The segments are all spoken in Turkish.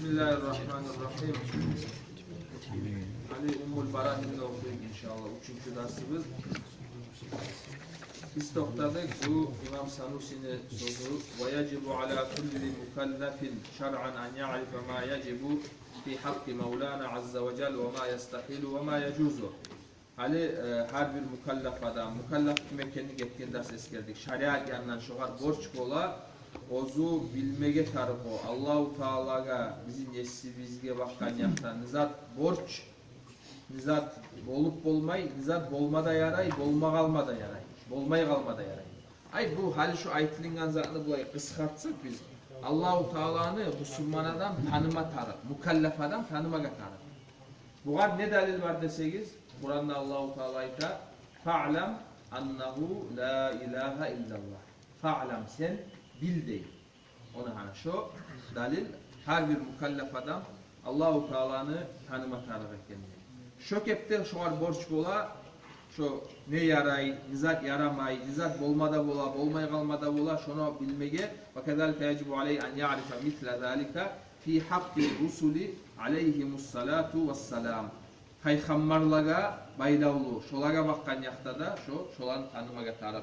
Bismillahirrahmanirrahim. Ali Ummul Barahin'de okuyuk inşallah. 3. dersimiz. Biz toxtadık bu İmam Sanusi'nin sözü. وَيَجِبُ عَلَى كُلِّ مُكَلَّفٍ شَرْعًا أَنْ يَعْرِفَ مَا يَجِبُ فِي حَقِّ مَوْلَانَ عَزَّ وَجَلَّ وَمَا يَسْتَحِلُ وَمَا يَجُوزُ. Ali her bir mükellef adam, mükellef kime kendi getken ders eskerdik. Şariat yanından şoğar borç bola, ozu bilmege tarıfı, Allah-u Teala'ga bizim yesi bizge bakkan yaktan nizat borç, nizat bolup bolmay, nizat bolmada yaray, bolma kalmada yaray, bolmay kalmada yaray. Ay bu hali şu aytilingan zatını bulay kıskartsak biz, Allah-u Teala'nı Müslüman adam tanıma tarıf, mükellef adam tanımaga tarıf. Buğar ne delil var desegiz? Kur'an'da Allah-u Teala ayta fa'lem annahu la ilahe illallah. Fa'lem sen bil değil. Ona hani şu dalil her bir mükellef adam Allah-u Teala'nı tanıma tarif etkendir. Şu kepte şu var borç bola şu ne yaray, nizat yaramay, nizat bolmada bola, bolmay kalmada bola şunu bilmege ve kedalike yecibu aleyhi en ya'rife mitle zalika fi haqqi rusuli aleyhimussalatu vesselam. Peygamberlaga baylavlu, şolaga bakkan yakta da şolan tanımaga tarif.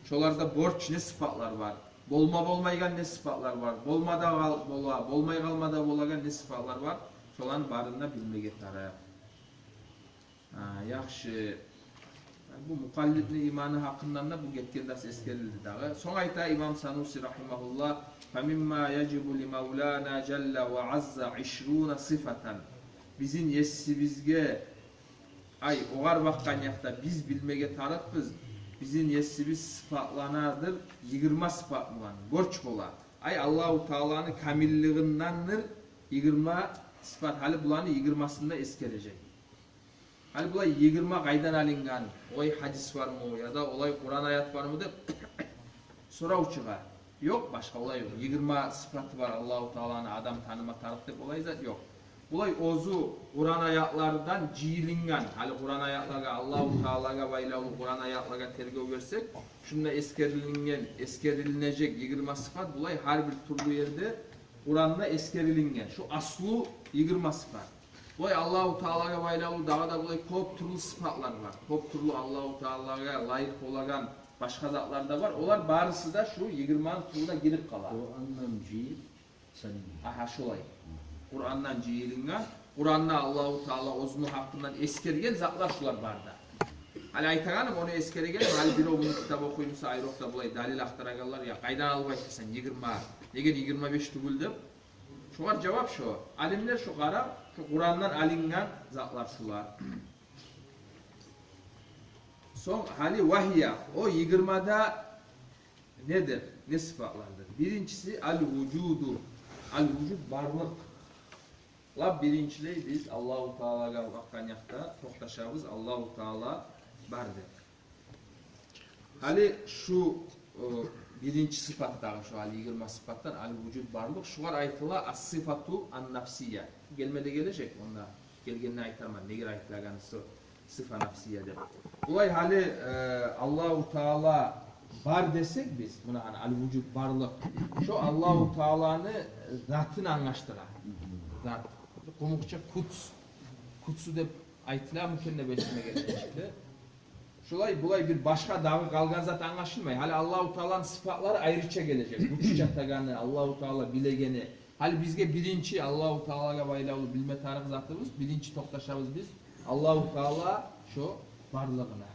Şolarda borç ne sıfatlar var? Bolmaygan ne sıfatlar var? Bolmada bola, bolmay kalmada bolaga ne sıfatlar var? Şolan barında bilmege tarif. Yaxşı. Bu mukallidli imanı hakkından da bu getken ders eskerildi dağı. Son ayta İmam Sanusi rahimahullah فَمِمَّا يَجِبُ لِمَوْلَانَا جَلَّ وَعَزَّ عِشْرُونَ صِفَةً Bizim yesi bizge ay oğar bakkan yakta biz bilmege tarafız. Bizim yesi biz sıfatlanadır 20 sıfatlan borç bola. Ay Allah-u Teala'nın kamilliğindendir 20 sıfat hali bulanı 20'sında eskelecek. Hali bulay 20 kaydan alingan, olay hadis var mı ya da olay Kur'an ayet var mı de sonra uçuğa. Yok başka olay yok. 20 sıfatı var Allah-u Teala'nın adam tanıma tarafı olay zat yok. Bulay ozu Kur'an ayetlerden cilingan. Hali Kur'an ayetlerine Allah-u Teala'ga baylalı Kur'an ayetlerine tergov versek, şunda eskerilinecek 20 sıfat bulay her bir türlü yerde Kur'an'da eskerilingen. Şu aslu 20 sıfat. Bulay Allah-u Teala'ga baylalı dağda bulay çok türlü sıfatlar var. Çok türlü Allah-u Teala'ga layık olagan başka zatlar da var. Onlar barısı da şu 20'nin türüne girip kalar. Kur'an'dan cihil senin. Aha şolay. Kur'an'dan cihilingan, Kur'an'da Allah-u Teala ozunu hakkından eskergen zatlar şular barda. Hali aytaganım onu eskergen, hali biri o bunu kitap okuyumsa ayrıqta bulay dalil aktaragallar ya qaydan alıp aytırsan 20, negen 25 tügül dep. Şular cevap şu. Alimler şu qarab, şu Kur'an'dan alingan zatlar şular. Son hali vahiya, o 20'da nedir? Ne sıfatlardır? Birincisi al-vücudu. Al-vücud varlık. La birinçiliği biz Allah-u Teala'ga bakkan yakta toxtaşabız Allah-u Teala bardır. Hali şu birinci sıfattağı şu hali 20 sıfattan al-vücud varlık. Şular aytıla as-sıfatu an-nafsiyye. Gelmede gelecek onda. Gelgenine aytamam. Negir aytılağını sıfa nafsiyyedir. Olay hali Allah-u Teala var desek biz buna hani al-vücud varlık. Şu Allah-u Teala'nı zatını anlaştırar. Zat. Komukça kutsu dep aytılar mükemmel besime gelecekti. Şulay bulay bir başka dağı kalgan zat anlaşılmay. Hali Allah-u Teala'nın sıfatları ayrıca gelecek. Uçacak taganı, Allah-u Teala bilegeni. Hali bizge birinci Allah-u Teala'ga baylalı bilme tarih zatımız, birinci toxtaşabız biz Allah-u Teala şu varlığına.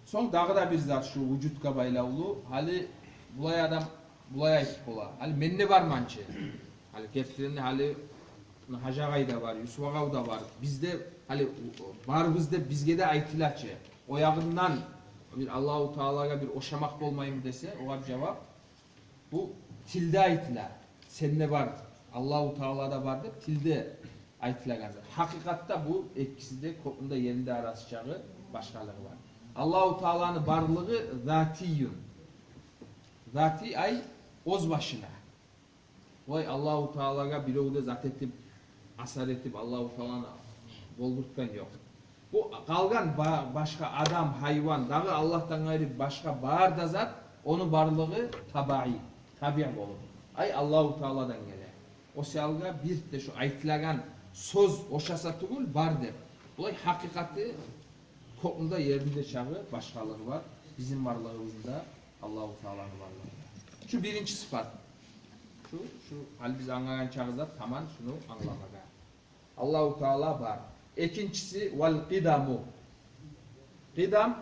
Son dağda bir zat şu vücudka baylalı. Hali bulay adam bulay aytıp bola. Hali menne var mançı. Hali keptirini hali Hacagay da var, Yusufagav da var. Bizde hali var bizde bizge de aytılaçı. O yağından bir Allah-u Teala'ga bir oşamak olmayayım dese o cevap bu tilde aytılar. Sende var. Allah-u Teala'da vardır. Tilde aytılar. Hakikatta bu ikisi de kopunda yerinde arasıcağı başkalığı var. Allah-u Teala'nın varlığı zatiyun. Zati ay oz başına. Vay Allah-u Teala'ga bir oğuda zat etip, asar etip Allah-u Teala'nı boldurtkan yok. Bu kalgan başka adam, hayvan, dağı Allah'tan gayrı başka bağır da zat, onun varlığı tabai. tabi bolur. Ay Allahu Taala'dan gele. O şalga bir de şu aytlagan söz oşasa tugul bar dep. Bulay hakikati kokunda yerinde çağı başkalığı var. Bizim varlığımızda Allahu Teala'nın varlığı. Şu birinci sıfat. Şu hal biz anlayan çağızda tamam şunu anlamaga. Allahu Teala var. İkincisi vel qidamu. Qidam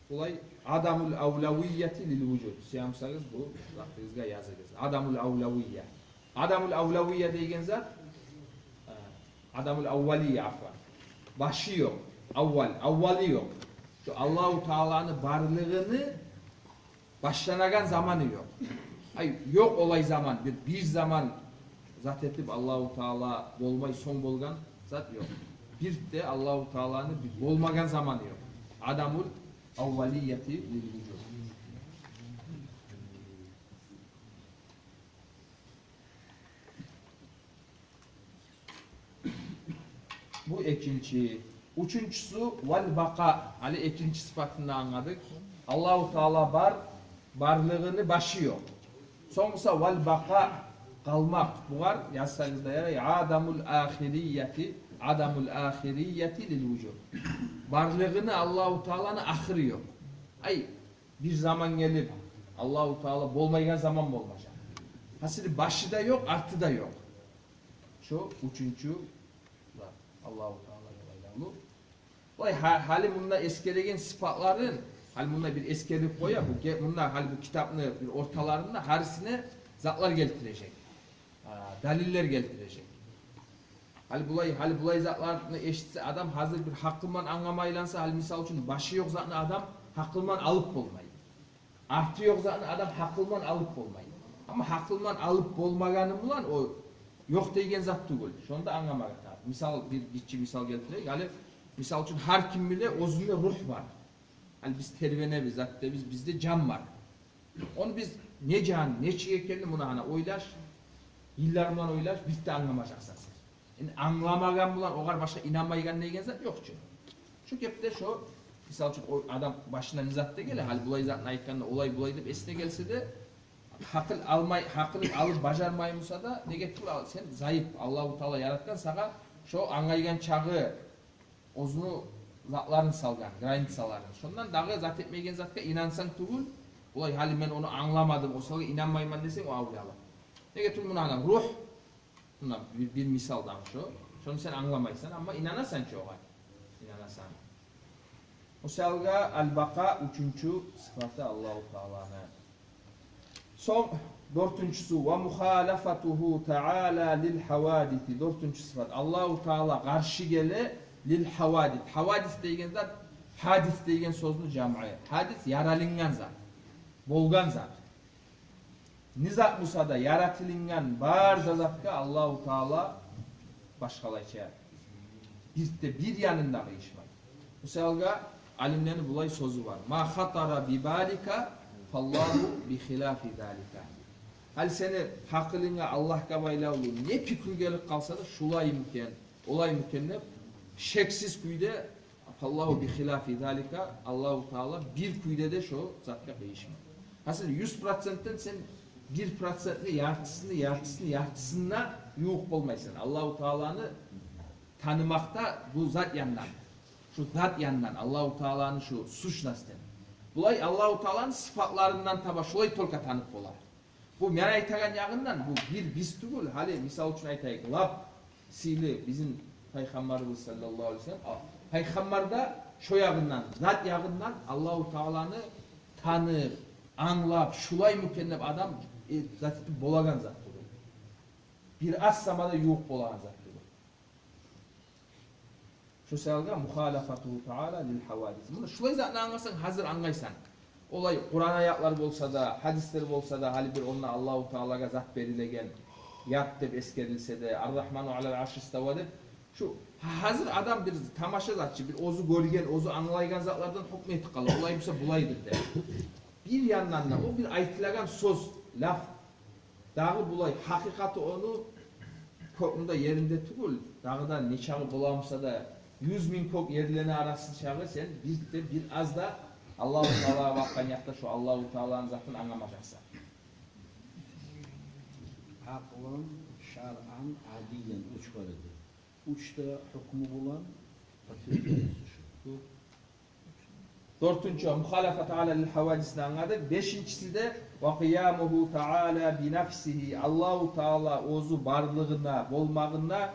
bulay adamul avlaviyyeti lil vücud. Siyamsanız bu lafızga yazınız. Adamul avlaviyye. Adamul avlaviyye degen zat adamul avvaliyye afwan. Başı yok. Avvali yok. Şu Allahu Teala'nın varlığını başlanagan zamanı yok. Ay yok olay zaman bir zaman zat etip Allahu Teala bolmay son bolgan zat yok. Bir de Allahu Teala'nın bir bolmagan zamanı yok. Adamul avvaliyeti lil vücud. Bu ikinci. Üçüncüsü vel baka. Hani ikinci sıfatını anladık. Allahu Teala var, varlığını başı yok. Sonrası vel baka kalmak. Bu var yazsanızda ya adamul ahiriyeti lil vücud. Varlığını Allahu Teala'nın ahırı yok. Ay bir zaman gelip Allahu Teala bolmaygan zaman bolmayacak. Hasili başı da yok, artı da yok. Şu üçüncü var. Allahu Teala yolaylı. Vay hali bunda eskeregen sıfatların hali bunda bir eskerlik koya bunlar hali bu kitabını bir ortalarında harisine zatlar geltirecek. Daliller geltirecek. Hali bulay zatlarını eşitse adam hazır bir hakkından anlamaylansa hali misal için başı yok zatını adam hakkından alıp bolmayı. Artı yok zatını adam hakkından alıp bolmayı. Ama hakkından alıp bolmaganı bulan o yok degen zat tugul. Şonu da anlamak lazım. Misal bir gitçi misal geltireyik. Yani misal için her kim bile özünde ruh var. Hani biz tervene biz zaten bizde can var. Onu biz ne can ne çiğekelli bunu hani oylaş yıllarından oylaş biz de anlamayacaksın. Yani anlamagan bulan o kadar başka inanmaygan neygen zat yok çünkü. Şu kepte şu misal için o adam başına nizatta gele hal bulay zatına aytkanında olay bulay dep esine gelse de hakkını alıp bacarmayımsa da negatif sen zayıf Allahu Teala yaratkan sana şu angaygan çağı ozunu zatların salgan, granisaların. Şondan dağı zat etmeygen zatka inansan tugul, olay hali men onu anlamadım, o salı inanmayman desen o avliyalı. Negatif bunu anlam, ruh, bundan bir misaldan şu. Şunu sen anlamaysan ama inanasan ki oğa. İnanasan. O salga al-baka üçüncü sıfatı Allahu Teala'na. Son dördüncüsü ve muhalafatuhu Teala lil havadisi. Dördüncü sıfat. Allahu Teala karşı gele lil havadis. Havadis degen zat hadis degen sözünü jam'i. Hadis yaralingan zat. Bolgan zat. Nizat musada yaratilingen bar zatka Allahu Teala başkalayça. Bir yanında iş var. Bu salga alimlerin bulay sözü var. Ma hatara bi balika fallahu bi hilafi zalika. Hal seni hakkılığına Allah kabayla olur. Ne fikri gelip kalsa da şulay mümkün, olay mümkün şeksiz kuyde fallahu bi hilafi zalika Allahu Teala bir kuyde de şu zatka değişmiyor. Hasıl 100%'ten sen 1%'ni yartısına yuh olmaysın. Allahu Teala'nı tanımakta bu zat yandan. Şu zat yandan Allahu Teala'nın şu suçlasın. Bulay Allahu Teala'nın sıfatlarından taba şulay tolka tanıp bolar. Bu men aytagan yağından bu bir biz tugul hali misal için aytayık lap sili bizim Peygamberimiz sallallahu aleyhi ve sellem Peygamberda şu yağından zat yağından Allahu Teala'nı tanır, anlap, şulay mükennep adam zat bolagan zat tugul. Bir az zamanda yok bolagan zat tugul. Şu salga muhalafatuhu Teala lil havadis. Bunu şulay zatını anlarsan hazır anlaysan. Olay Kur'an ayakları bolsa da, hadisleri bolsa da hali bir onunla Allahu Teala'ga zat berilegen yat dep eskerilse de Ar-Rahmanu alel arş istava dep şu hazır adam bir tamaşa zatçı bir ozu görgen, ozu anlaygan zatlardan hukm etip kalı. Olay bilse bulaydır de. Bir yandan da o bir aytilagan söz, laf dağı bulay hakikati onu kokunda yerinde tugul. Dağı da ne çağı bulamsa da 100.000 kok yerlerine arasız çağı sen bir az da Allahu Teala vakkan yakta şu Allahu Teala'nın zatını anlamayacaksın. Aklan, şar'an, adiyen üç var idi. Üçte hükmü bulan fakir şu. Dördüncü muhalefet alel havadisini anladık. Beşincisi de ve kıyamuhu taala bi nefsihi. Allahu Teala ozu barlığına, bolmağına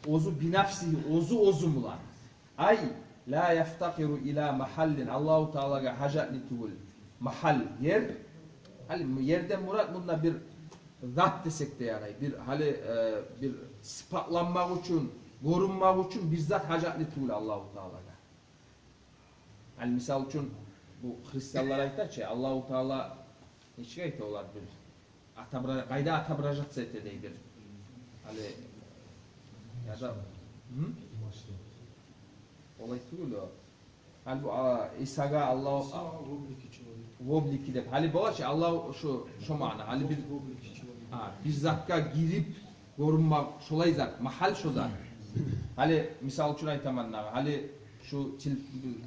ozu bi nefsihi, ozu mulan. Ay la yeftakiru ila mahallin. Allahu Teala'ga hacatli tuğul. Mahal yer. Hani yerden murat bunda bir zat desek de yani bir sıfatlanmak için, korunmak için bizzat hacatli tuğul Allahu Teala'ga. Yani misal için bu Hristiyanlara aytar ki Allahu Teala hiç aytıyorlar bir kayda atabrajat setedeydir. Hani ya da olay değil o. Hani bu İsa'ga Allah vobliki de. Hani bu şey Allah şu mana. Hani bir zatka girip korunmak şolay zat, mahal şu zat. Hani misal için aytamanlar. Hani şu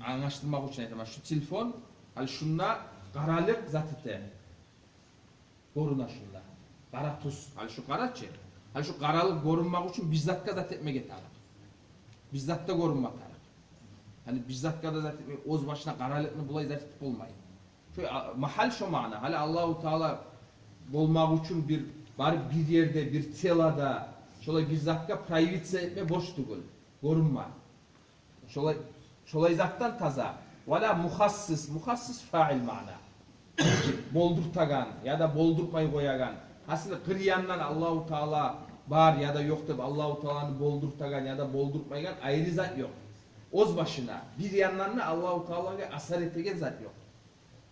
anlaştırmak için aytaman. Şu telefon hani şunla karalık zatite. Koruna şunla. Kara tuz. Hani şu karaçı. Hani şu karalık korunmak için bizzatka zat etmek yeter. Bizzatta korunmak taraf. Hani bizzatka da zat etmek, oz başına karalıkını bulay zat etip olmayın. Şu mahal şu mana. Hani Allahu Teala olmak için bir yerde, bir telada, şöyle bir zatka private etme boş değil. Korunma. Şolay zattan taza. Vela muhassıs fail mana. Boldurtagan ya da boldurtmayı koyagan. Aslında kırıyandan Allahu Teala var ya da yok da Allahu Teala'nı boldurtagan ya da boldurtmayan ayrı zat yok. Oz başına bir yandan da Allahu Teala'ya asar etegen zat yok.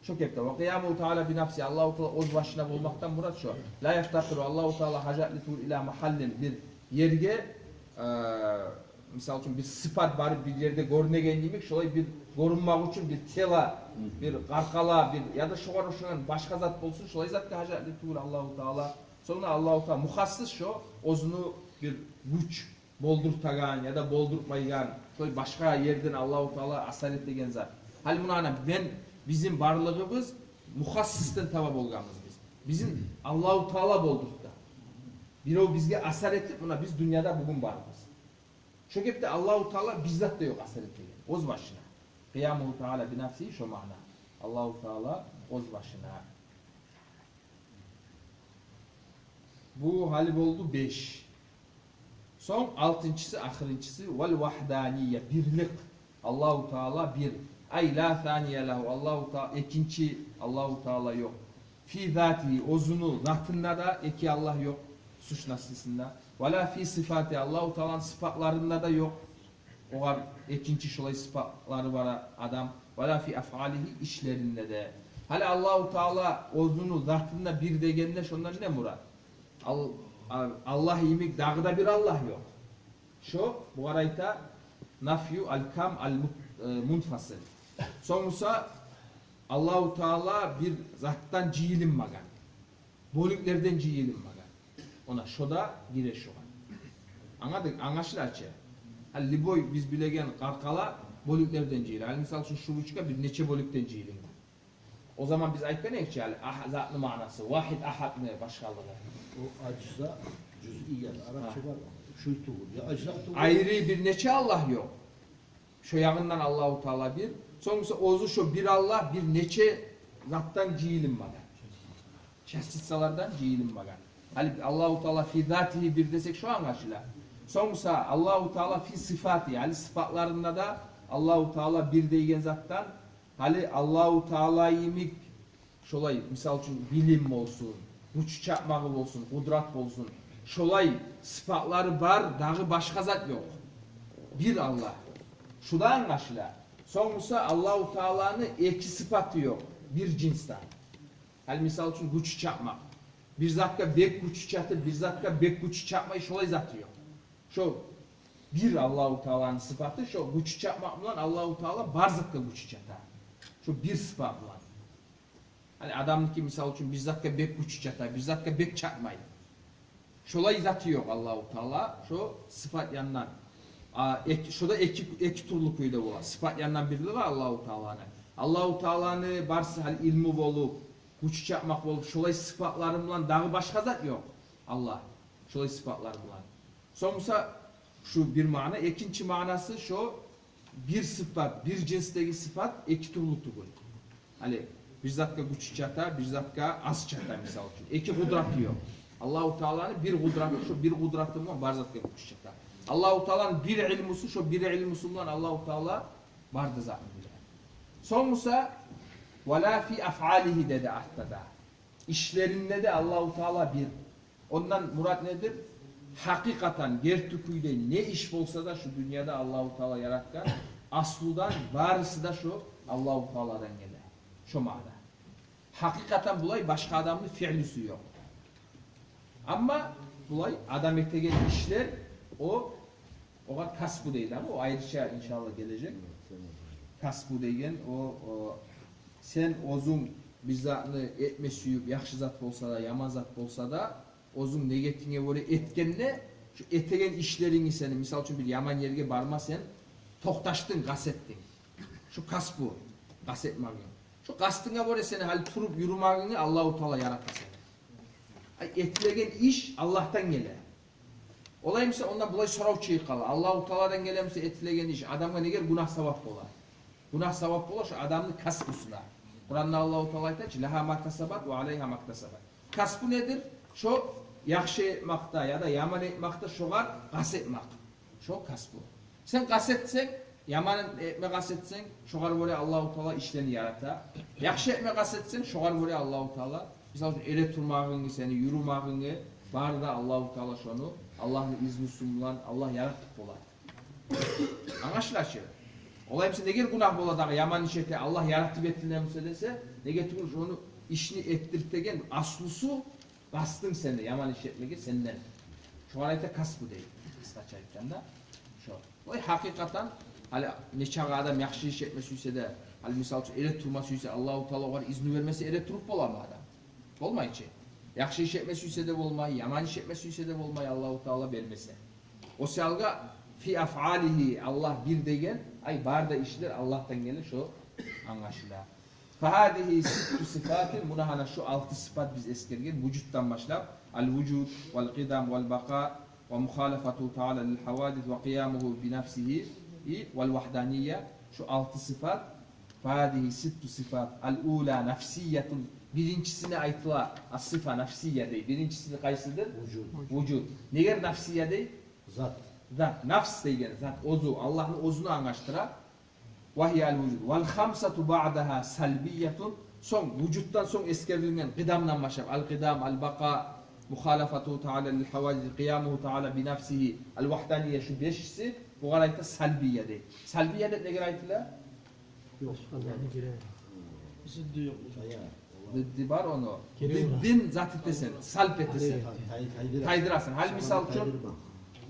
Çok hepte. Ve kıyamu Teala bi nafsi. Allahu Teala oz başına bulmaktan murat şu. La yeftakiru Allahu Teala hacatli tuğul ila mahallin bir yerge misal için bir sıfat var bir yerde görünegen demek şolay bir korunmak için bir tela, bir karkala, bir ya da şu başka zat olsun şolay zat hacatli tuğul Allahu Teala. Sonra Allahu Teala muhassıs şu ozunu bir güç boldurtagan ya da boldurtmayan şolay başka yerden Allahu Teala asaret degen zat. Hal buna bizim varlığımız muhassisten tava bolgamız biz. Bizim Allahu Teala boldurttu. Bir o bizge asar ettik buna biz dünyada bugün varız. Çünkü de Allahu Teala bizzat da yok asar ettiği. Oz başına. Kıyamuhu Teala bi nefsi şu mana. Allahu Teala oz başına. Bu hali oldu 5. Son altıncısı, ahirincisi vel vahdaniye birlik. Allahu Teala bir. Ay la thaniye lehu. Allahu Teala ikinci Allahu Teala yok. Fi zatihi ozunu zatında da iki Allah yok. Suç nasısında. Ve la fi sıfatı Allahu Teala'nın sıfatlarında da yok. O var ikinci şolay sıfatları var adam. Ve la fi afalihi işlerinde de. Hali Allahu Teala ozunu zatında bir degende şundan ne murat? Allah imik dağda bir Allah yok. Şu bu arayta nafyu al kam al munfasıl. Sonuçta Allahu Teala bir zattan ciyilinmagan. Bölüklerden ciyilinmagan. Ona şoda gire şu. Anladık, anlaşılar ki. Hani liboy biz bilegen karkala bölüklerden ciyil. Hani misal şu buçuka bir neçe bölükten ciyilin. O zaman biz ayıp ne ki? Zatlı manası. Vahid ahad ne başkalığı. O acza cüz'iyet. Arapça var. Şu tuğul. Ya acza tuğul. Ayrı bir neçe Allah yok. Şu yanından Allahu Teala bir. Sonuçta ozu şu bir Allah bir neçe zattan ciyilinmagan. Şahsitsalardan ciyilinmagan. Hani Allahu Teala fi zatihi bir desek şu anlaşılar. Sonuçta Allahu Teala fi sıfatı yani sıfatlarında da Allahu Teala bir degen zattan hani Allahu Teala'yı şolay misal için bilim olsun, güç çapmağı olsun, kudret olsun. Şolay sıfatları var, dağı başka zat yok. Bir Allah. Şuda anlaşılar. Sonuçta Allahu Teala'nın iki sıfatı yok. Bir cinsten. Hani misal için güç çapmak. Bir zatka bek güç çatır, bir zatka bek güç çapmayı şolay zatı yok. Şu bir Allahu Teala'nın sıfatı şu güç çapmak bilen Allahu Teala barzıkka güç çatar. Şu bir sıfat bilen. Hani adamınki misal için bir zatka bek güç çatar, bir zatka bek çapmayı. Şolay zatı yok Allahu Teala. Şu sıfat yanından. Şurada iki türlü köyde var. Sıfat yanından biri var Allahu Teala'nın. Allahu Teala'nın varsa hal ilmi olup, güç çapmak olup, şolay sıfatlarımla dağı başka zat yok. Allah. Şöyle sıfatlar bulan. Sonuçta şu bir mana. İkinci manası şu, bir sıfat, bir cinsteki sıfat iki türlü tugul. Hani bir zatka güç çata, bir zatka az çata misal için. İki kudratı yok. Allah-u Teala'nın bir kudratı, şu bir kudratı mı var zatka güç çata. Allah-u Teala'nın bir ilmusu, şu bir ilmusundan Allah-u Teala vardı zaten. Sonuçta وَلَا فِي أَفْعَالِهِ dedi ahtada. İşlerinde de Allah-u Teala bir. Ondan murat nedir? Hakikaten gertüküyle ne iş olsa da şu dünyada Allah-u Teala yaratkan asludan varısı da şu Allah-u Teala'dan gelir. Şu mana. Hakikaten bulay başka adamın fiilisi yok. Ama bulay adam etegen işler o kadar kasbu değil ama o ayrıca inşallah gelecek. Kasbu degen o sen ozun bizzatını etme suyup yaxşı zat bolsa da yaman zat bolsa da ozun negetine böyle etkenle şu etegen işlerini seni misal için bir yaman yerge barma sen toktaştın gasettin. Şu kasbu gasetmağın. Şu kastına böyle seni hal turup yürümağını Allah-u Teala yarattı seni. Etlegen iş Allah'tan gelir. Olayımsa ondan bulay sorav çıйqalı. Allah-u Teala'dan gelemse etlegen iş adamga neger günah savap bolar. Günah savap bolar şu adamın kasbusuna. Kur'an'da Allah-u Teala aytadi, "Laha maktasabat ve aleyha maktasabat." Kasbu nedir? Şu yaxşı etmakta ya da yaman etmakta şoğar gasetmak. Şu kasbu. Sen gasetsen, yaman etme gasetsen şoğar böyle Allah-u Teala işlerini yarata. Yaxşı etme gasetsen şoğar böyle Allah-u Teala misal üçün ele turmağını seni, yürümağını var da Allah-u Teala şonu Allah'ın izni sunulan Allah yaratıp bolar. Anlaşılaşı. Olayımsa neger günah boladağı yaman işete Allah yaratıp ettiğinde dese neger tugul onu işini ettirtegen aslusu bastın seni yaman işetmegi senden. Şu arayta kasbu değil. Kısaça aytganda şu. O hakikaten hali neçe adam yaxşı iş etmesi ise de hali misal için ele turması ise Allah-u Teala var izni vermesi ele turup bolar mı adam? Olmayıcı. Yaxşı iş etmesi ise de olmayı, yaman iş etmesi ise de olmayı Allah-u Teala vermese. O salga fi af'alihi Allah bir degen ay barda işler Allah'tan gelir şu anlaşılır. Fahadihi sittu sifatin buna hana şu 6 sıfat biz eskergen vücuttan başlap al vücud vel qidam vel baqa ve muhalefatu Teala lil havadis ve qiyamuhu bi nefsihi vel vahdaniyye şu 6 sıfat fahadihi sittu sıfat al ula nefsiyetun birincisine aytıla as-sıfa nefsiyye değil. Birincisini kaysıdır? Vücud. Neger nefsiyye değil? Zat. Zat, nafs degen zat, ozu, Allah'ın ozunu anlaştıra. Vahiyal vücud. Vel hamsatu ba'daha salbiyetun. Son, vücuttan son eskerdiğinden qidamdan başlayıp. Al-qidam, al-baqa, muhalefatu Teala lil havadiz, qiyamuhu Teala bi nefsihi, al-vahdaniye şu beşisi bu garayta salbiye değil. Salbiye de ne garaytıla? Yok. Allah'ını girer. Zıddı yok. Zıddı var onu. Zıddin zat etesen, salp etesen. Taydırasın. Hal misal için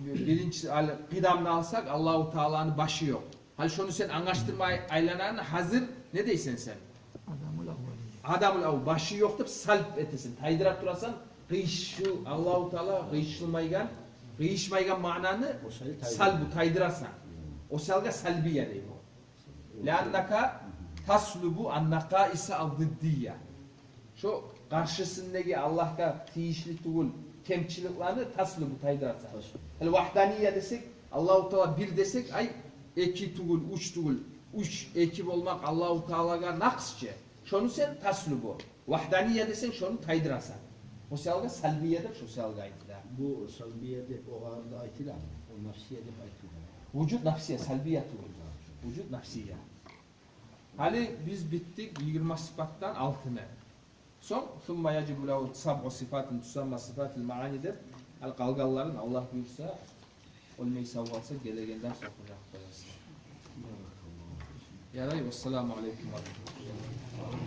birincisi qidamını alsak Allah-u Teala'nın başı yok. Hal şunu sen anlaştırma aylanan hazır ne deysen sen? Adamul avvali. Başı yok deyip salp etesin. Taydırak durasan qıyışu Allah-u Teala qıyışmaygan mananı salbu taydırasan. O salga salbiye deyim o. Leannaka taslubu annaqaisa az-ziddiyye. Şu karşısındaki Allah'ta tiyişli tugul kemçiliklerini taslubu taydırasan. Hal vahdaniye desek Allah-u Teala bir desek ay iki tugul, üç tugul, üç ekip olmak Allah-u Teala'ga naqsçı. Şonu sen taslubu. Vahdaniye desen şonu taydırasan. O salga salbiyedir şu salga aytılar. Bu salbiyede o ağırda aytılar mı? O nafsiyede aytılar. Vücut nafsiye, salbiyet vücut nafsiye. Hali biz bittik 20 sıfattan altını. Son, ثُمَّ يَجِبُ لَهُ سَبْعُ صِفَاتٍ تُسَمَّ صِفَاتِ الْمَعَانِدِر. Kalgalların Allah buyursa, olmayı savvalsa gelegenden sokacak koyasın. Ya Rabbi, vesselamu aleyküm ve rahmetullah.